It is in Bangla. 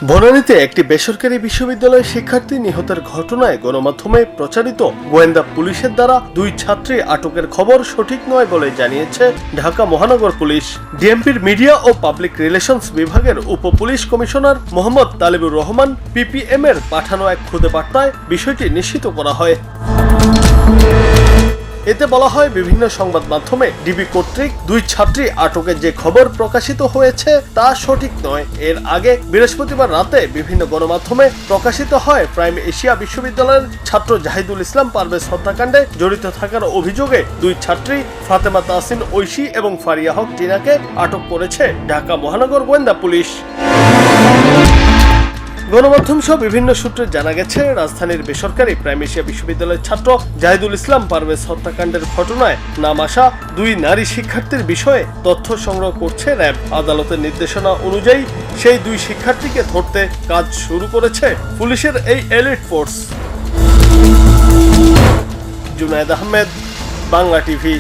বনানীতে একটি বেসরকারি বিশ্ববিদ্যালয়ের শিক্ষার্থী নিহতের ঘটনায় গণমাধ্যমে প্রচারিত গোয়েন্দা পুলিশের দ্বারা দুই ছাত্রী আটকের খবর সঠিক নয় বলে জানিয়েছে ঢাকা মহানগর পুলিশ। ডিএমপির মিডিয়া ও পাবলিক রিলেশনস বিভাগের উপ police commissioner Mohammad Talibur Rahman PPM এর পাঠানো এক খুদে বার্তায় বিষয়টি নিশ্চিত করা হয়। এতে বলা হয়, বিভিন্ন সংবাদ মাধ্যমে ডিবি কর্তৃক দুই ছাত্রী আটকের যে খবর প্রকাশিত হয়েছে তা সঠিক নয়। এর আগে বৃহস্পতিবার রাতে বিভিন্ন গণমাধ্যমে প্রকাশিত হয় প্রাইম এশিয়া বিশ্ববিদ্যালয়ের ছাত্র জাহিদুল ইসলাম পারভেজ হত্যাকাণ্ডে জড়িত থাকার অভিযোগে দুই ছাত্রী ফাতেমা তাহসিন ঐশী এবং ফারিয়া হক টিনাকে আটক করেছে ঢাকা মহানগর গোয়েন্দা পুলিশ। গণমাধ্যম সহ বিভিন্ন সূত্রে জানা গেছে, রাজধানীর বেসরকারি প্রাইম এশিয়া বিশ্ববিদ্যালয়ের ছাত্র জাহিদুল ইসলাম পারভেজ হত্যাকাণ্ডের ঘটনায় নাম আসা দুই নারী শিক্ষার্থীর বিষয়ে তথ্য সংগ্রহ করছে র্যাব। আদালতের নির্দেশনা অনুযায়ী সেই দুই শিক্ষার্থীকে ধরতে কাজ শুরু করেছে পুলিশের এই elite force. Junaid Ahmed, Bangla TV.